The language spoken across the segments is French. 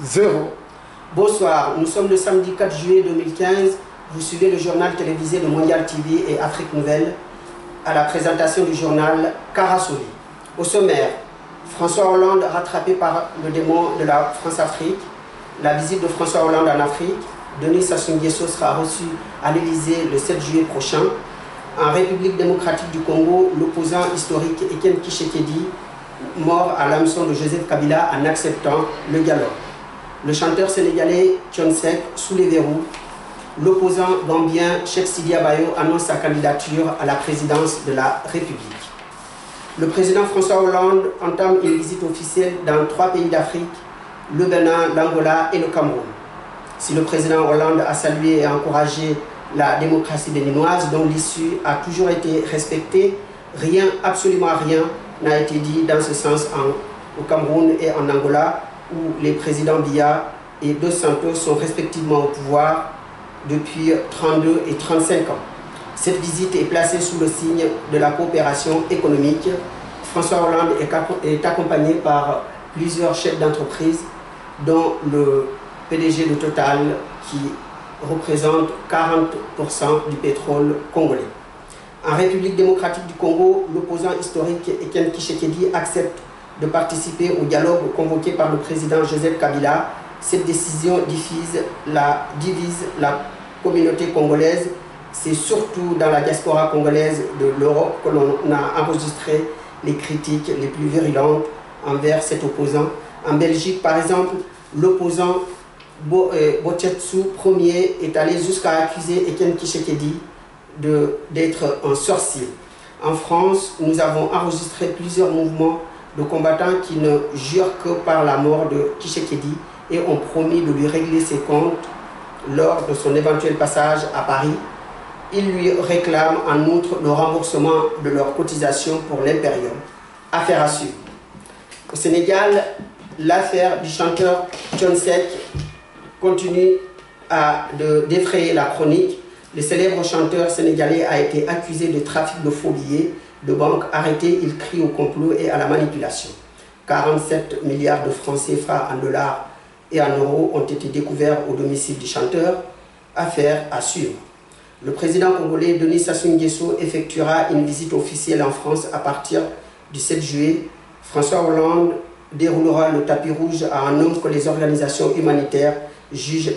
0. Bonsoir, nous sommes le samedi 4 juillet 2015. Vous suivez le journal télévisé de Mondial TV et Afrique Nouvelle à la présentation du journal Karasoli. Au sommaire, François Hollande rattrapé par le démon de la France-Afrique, la visite de François Hollande en Afrique, Denis Sassou Nguesso sera reçu à l'Élysée le 7 juillet prochain. En République démocratique du Congo, l'opposant historique Etienne Tshisekedi mort à l'hameçon de Joseph Kabila en acceptant le dialogue. Le chanteur sénégalais Thione Seck sous les verrous. L'opposant gambien Cheikh Sidia Bayo annonce sa candidature à la présidence de la République. Le président François Hollande entame une visite officielle dans 3 pays d'Afrique, le Bénin, l'Angola et le Cameroun. Si le président Hollande a salué et encouragé la démocratie béninoise, dont l'issue a toujours été respectée, rien, absolument rien, n'a été dit dans ce sens au Cameroun et en Angola, où les présidents Biya et Dos Santos sont respectivement au pouvoir depuis 32 et 35 ans. Cette visite est placée sous le signe de la coopération économique. François Hollande est accompagné par plusieurs chefs d'entreprise, dont le PDG de Total, qui représente 40% du pétrole congolais. En République démocratique du Congo, l'opposant historique Etienne Tshisekedi accepte de participer au dialogue convoqué par le président Joseph Kabila. Cette décision divise la communauté congolaise. C'est surtout dans la diaspora congolaise de l'Europe que l'on a enregistré les critiques les plus virulentes envers cet opposant. En Belgique, par exemple, l'opposant Botchetsu Ier est allé jusqu'à accuser Etienne Tshisekedi d'être un sorcier. En France, nous avons enregistré plusieurs mouvements de combattants qui ne jurent que par la mort de Tshisekedi et ont promis de lui régler ses comptes lors de son éventuel passage à Paris. Ils lui réclament en outre le remboursement de leurs cotisations pour l'Imperium. Affaire à suivre. Au Sénégal, l'affaire du chanteur Thione Seck continue d'effrayer la chronique. Le célèbre chanteur sénégalais a été accusé de trafic de faux billets de banque. Arrêté, il crie au complot et à la manipulation. 47 milliards de francs CFA en dollars et en euros ont été découverts au domicile du chanteur. Affaire à suivre. Le président congolais Denis Sassou Nguesso effectuera une visite officielle en France à partir du 7 juillet. François Hollande déroulera le tapis rouge à un homme que les organisations humanitaires jugent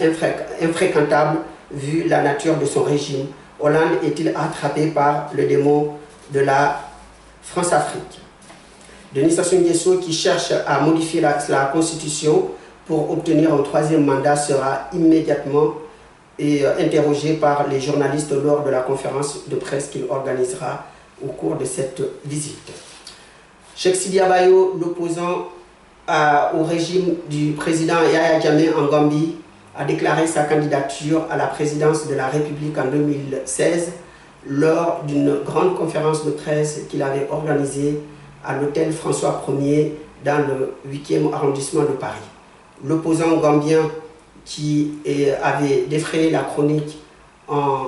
infréquentable vu la nature de son régime. Hollande est-il attrapé par le démon de la France-Afrique? Denis Sassou Nguesso, qui cherche à modifier la Constitution pour obtenir un 3e mandat, sera immédiatement interrogé par les journalistes lors de la conférence de presse qu'il organisera au cours de cette visite. Cheikh Sidia Bayo, l'opposant au régime du président Yahya Jammeh en Gambie, a déclaré sa candidature à la présidence de la République en 2016 lors d'une grande conférence de presse qu'il avait organisée à l'hôtel François Ier dans le 8e arrondissement de Paris. L'opposant gambien qui avait défrayé la chronique en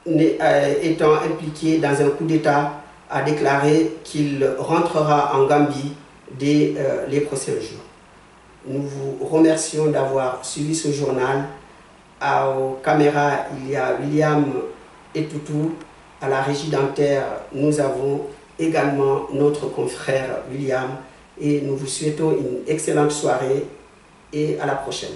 étant impliqué dans un coup d'État a déclaré qu'il rentrera en Gambie dès les prochains jours. Nous vous remercions d'avoir suivi ce journal. Aux caméras, il y a William Etoutou. À la régie dentaire, nous avons également notre confrère William. Et nous vous souhaitons une excellente soirée et à la prochaine.